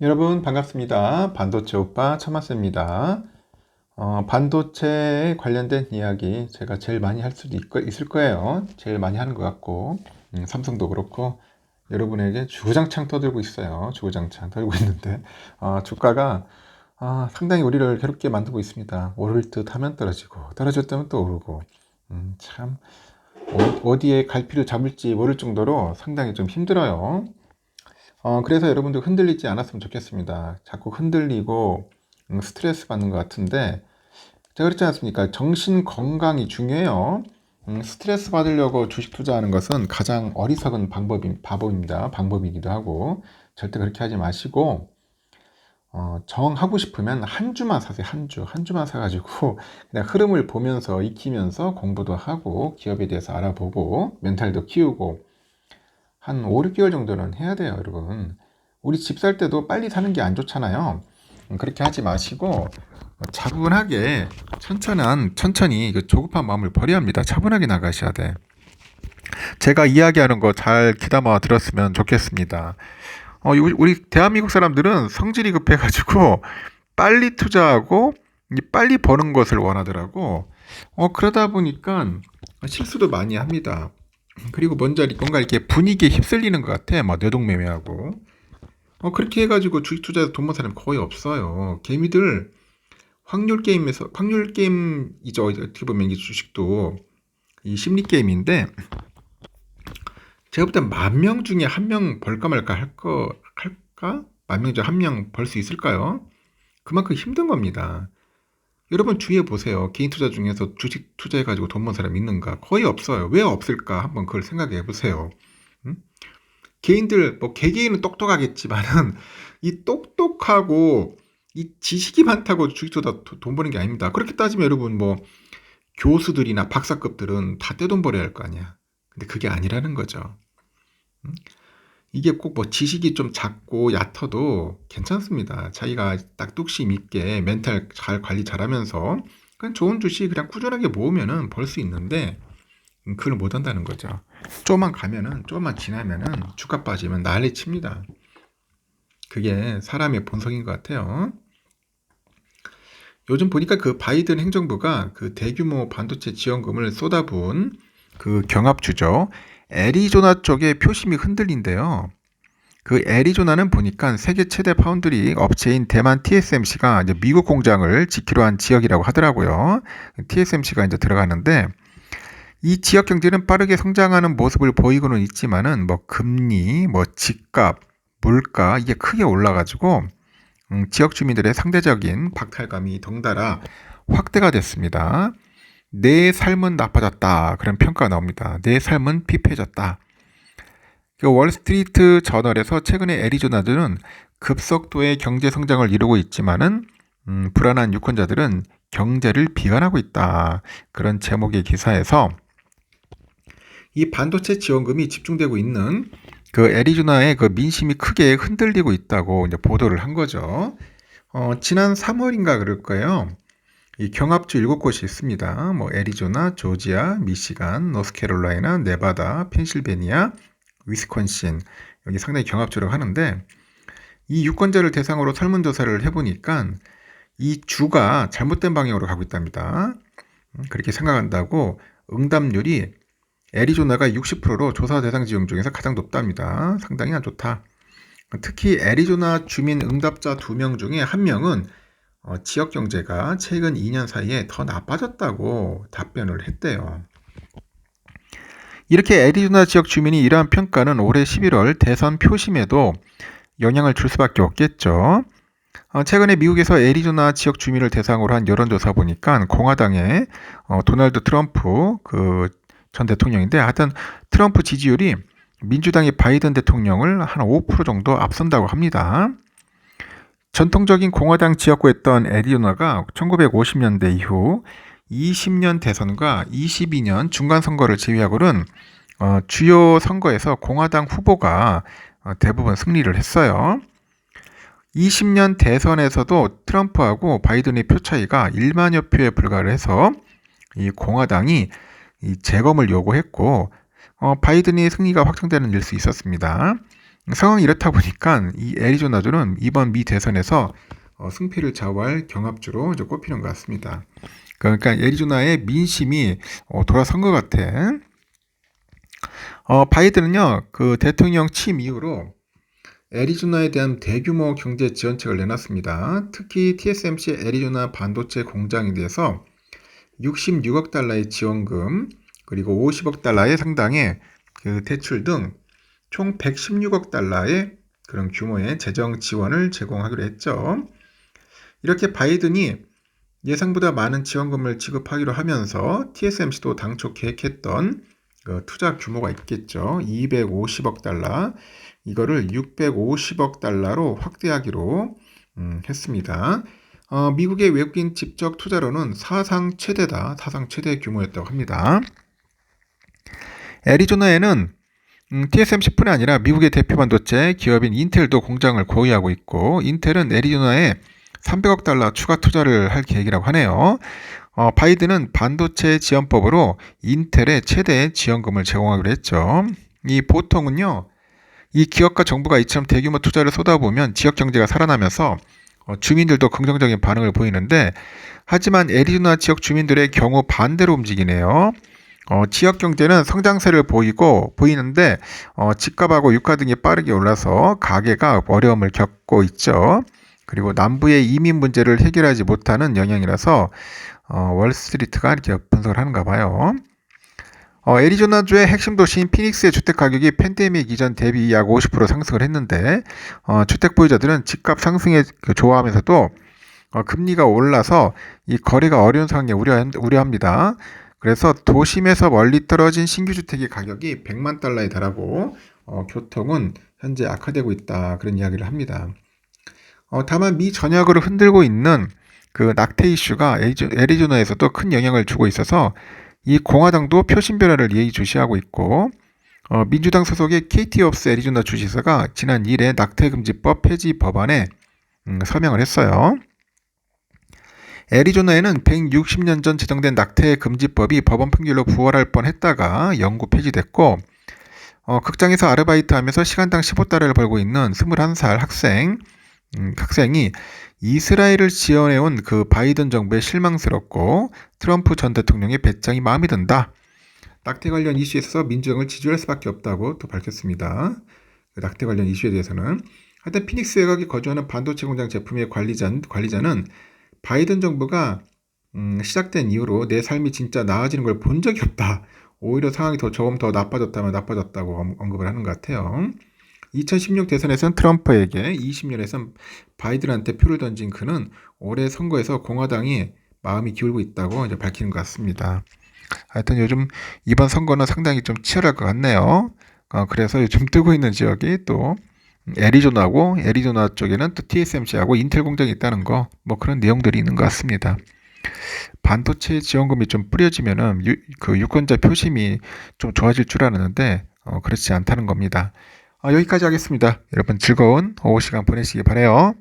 여러분 반갑습니다. 반도체 오빠 천마스입니다. 반도체에 관련된 이야기 제가 제일 많이 할 수도 있을 거예요. 제일 많이 하는 것 같고 삼성도 그렇고 여러분에게 주구장창 떠들고 있어요. 주구장창 떠들고 있는데 주가가 상당히 우리를 괴롭게 만들고 있습니다. 오를 듯 하면 떨어지고 떨어질 때면 또 오르고 참 어디에 갈피를 잡을지 모를 정도로 상당히 좀 힘들어요. 그래서 여러분들 흔들리지 않았으면 좋겠습니다. 자꾸 흔들리고 스트레스 받는 것 같은데 제가 그렇지 않습니까? 정신 건강이 중요해요. 스트레스 받으려고 주식 투자하는 것은 가장 어리석은 방법이기도 하고 절대 그렇게 하지 마시고 정하고 싶으면 한 주만 사세요. 한 주만 사가지고 그냥 흐름을 보면서 익히면서 공부도 하고 기업에 대해서 알아보고 멘탈도 키우고 한 5, 6개월 정도는 해야 돼요, 여러분. 우리 집 살 때도 빨리 사는 게 안 좋잖아요. 그렇게 하지 마시고 차분하게 천천히 그 조급한 마음을 버려야 합니다. 차분하게 나가셔야 돼. 제가 이야기하는 거 잘 귀담아 들었으면 좋겠습니다. 우리 대한민국 사람들은 성질이 급해가지고 빨리 투자하고 빨리 버는 것을 원하더라고. 그러다 보니까 실수도 많이 합니다. 그리고 뭔가 이렇게 분위기에 휩쓸리는 것 같아. 막 뇌동매매하고. 그렇게 해가지고 주식 투자에서 돈 버는 사람 거의 없어요. 개미들 확률 게임이죠. 어떻게 보면 이 주식도 이 심리 게임인데 제가 볼 땐 10,000명 중에 한 명 벌까 말까 할까? 10,000명 중에 한 명 벌 수 있을까요? 그만큼 힘든 겁니다. 여러분 주위에 보세요. 개인 투자 중에서 주식 투자해가지고 돈 번 사람 있는가? 거의 없어요. 왜 없을까? 한번 그걸 생각해 보세요. 음? 개인들, 뭐 개개인은 똑똑하겠지만은 이 똑똑하고 이 지식이 많다고 주식 투자 돈 버는 게 아닙니다. 그렇게 따지면 여러분 뭐 교수들이나 박사급들은 다 떼돈 벌어야 할 거 아니야. 근데 그게 아니라는 거죠. 음? 이게 꼭 뭐 지식이 좀 작고 얕아도 괜찮습니다. 자기가 딱 뚝심 있게 멘탈 잘 관리 잘하면서 그냥 좋은 주식 그냥 꾸준하게 모으면은 벌 수 있는데 그걸 못 한다는 거죠. 조금만 지나면은 주가 빠지면 난리 칩니다. 그게 사람의 본성인 것 같아요. 요즘 보니까 그 바이든 행정부가 그 대규모 반도체 지원금을 쏟아부은 그 경합주죠. 애리조나 쪽에 표심이 흔들린대요. 그 애리조나는 보니까 세계 최대 파운드리 업체인 대만 TSMC가 이제 미국 공장을 지키로 한 지역이라고 하더라고요. TSMC가 이제 들어가는데 이 지역 경제는 빠르게 성장하는 모습을 보이고는 있지만은 뭐 금리, 뭐 집값, 물가 이게 크게 올라가지고 지역 주민들의 상대적인 박탈감이 덩달아 확대가 됐습니다. 내 삶은 나빠졌다. 그런 평가가 나옵니다. 내 삶은 피폐해졌다. 그 월스트리트 저널에서 최근에 애리조나주는 급속도의 경제 성장을 이루고 있지만은 불안한 유권자들은 경제를 비관하고 있다. 그런 제목의 기사에서 이 반도체 지원금이 집중되고 있는 그 애리조나의 그 민심이 크게 흔들리고 있다고 이제 보도를 한 거죠. 지난 3월인가 그럴 거예요. 이 경합주 7곳이 있습니다. 뭐 애리조나, 조지아, 미시간, 노스캐롤라이나, 네바다, 펜실베니아, 위스콘신 여기 상당히 경합주라고 하는데 이 유권자를 대상으로 설문조사를 해보니까 이 주가 잘못된 방향으로 가고 있답니다. 그렇게 생각한다고 응답률이 애리조나가 60%로 조사 대상 지역 중에서 가장 높답니다. 상당히 안 좋다. 특히 애리조나 주민 응답자 2명 중에 1명은 지역 경제가 최근 2년 사이에 더 나빠졌다고 답변을 했대요. 이렇게 애리조나 지역 주민이 이러한 평가는 올해 11월 대선 표심에도 영향을 줄 수밖에 없겠죠. 최근에 미국에서 애리조나 지역 주민을 대상으로 한 여론조사 보니까 공화당의 도널드 트럼프 그 전 대통령인데 하여튼 트럼프 지지율이 민주당의 바이든 대통령을 한 5% 정도 앞선다고 합니다. 전통적인 공화당 지역구였던 애리조나가 1950년대 이후 20년 대선과 22년 중간선거를 제외하고는 주요 선거에서 공화당 후보가 대부분 승리를 했어요. 20년 대선에서도 트럼프하고 바이든의 표 차이가 1만여 표에 불과를 해서 이 공화당이 이 재검을 요구했고 바이든의 승리가 확정되는 일 수 있었습니다. 상황이 이렇다 보니까 이 애리조나주는 이번 미 대선에서 승패를 좌우할 경합주로 이제 꼽히는 것 같습니다. 그러니까 애리조나의 민심이 돌아선 것 같아. 바이든은요, 그 대통령 취임 이후로 애리조나에 대한 대규모 경제 지원책을 내놨습니다. 특히 TSMC 애리조나 반도체 공장에 대해서 66억 달러의 지원금, 그리고 50억 달러의 상당의 그 대출 등 총 116억 달러의 그런 규모의 재정 지원을 제공하기로 했죠. 이렇게 바이든이 예상보다 많은 지원금을 지급하기로 하면서 TSMC도 당초 계획했던 그 투자 규모가 있겠죠. 250억 달러, 이거를 650억 달러로 확대하기로 했습니다. 미국의 외국인 직접 투자로는 사상 최대다, 사상 최대 규모였다고 합니다. 애리조나에는 TSMC뿐이 아니라 미국의 대표 반도체 기업인 인텔도 공장을 보유하고 있고, 인텔은 애리조나에 300억 달러 추가 투자를 할 계획이라고 하네요. 바이든은 반도체 지원법으로 인텔에 최대 지원금을 제공하기로 했죠. 이 보통은요, 이 기업과 정부가 이처럼 대규모 투자를 쏟아보면 지역 경제가 살아나면서 주민들도 긍정적인 반응을 보이는데, 하지만 애리조나 지역 주민들의 경우 반대로 움직이네요. 지역 경제는 성장세를 보이는데 집값하고 유가 등이 빠르게 올라서 가게가 어려움을 겪고 있죠. 그리고 남부의 이민 문제를 해결하지 못하는 영향이라서 월스트리트가 이렇게 분석을 하는가 봐요. 애리조나주의 핵심 도시인 피닉스의 주택 가격이 팬데믹 이전 대비 약 50% 상승을 했는데, 주택 보유자들은 집값 상승에 좋아하면서도 금리가 올라서 이 거래가 어려운 상황에 우려합니다. 그래서 도심에서 멀리 떨어진 신규 주택의 가격이 100만 달러에 달하고 교통은 현재 악화되고 있다, 그런 이야기를 합니다. 다만 미 전역을 흔들고 있는 그 낙태 이슈가 애리조나에서도 큰 영향을 주고 있어서 이 공화당도 표심 변화를 예의주시하고 있고, 민주당 소속의 KT 옵스 애리조나 주지사가 지난 2일에 낙태금지법 폐지 법안에 서명을 했어요. 애리조나에는 160년 전 제정된 낙태금지법이 법원 판결로 부활할 뻔했다가 영구 폐지됐고, 극장에서 아르바이트하면서 시간당 15달러를 벌고 있는 21살 학생이 이스라엘을 지원해온 그 바이든 정부에 실망스럽고 트럼프 전 대통령의 배짱이 마음에 든다. 낙태 관련 이슈에 있어서 민주당을 지지할 수밖에 없다고 또 밝혔습니다. 그 낙태 관련 이슈에 대해서는 하여튼 피닉스 외곽에 거주하는 반도체 공장 제품의 관리자는 바이든 정부가 시작된 이후로 내 삶이 진짜 나아지는 걸 본 적이 없다. 오히려 상황이 조금 더 나빠졌다면 나빠졌다고 언급을 하는 것 같아요. 2016 대선에서는 트럼프에게, 20년에선 바이든한테 표를 던진 그는 올해 선거에서 공화당이 마음이 기울고 있다고 이제 밝히는 것 같습니다. 하여튼 요즘 이번 선거는 상당히 좀 치열할 것 같네요. 그래서 요즘 뜨고 있는 지역이 또 애리조나 쪽에는 또 TSMC하고 인텔 공장이 있다는 거, 뭐 그런 내용들이 있는 것 같습니다. 반도체 지원금이 좀 뿌려지면은 그 유권자 표심이 좀 좋아질 줄 알았는데 그렇지 않다는 겁니다. 여기까지 하겠습니다. 여러분 즐거운 오후 시간 보내시기 바라요.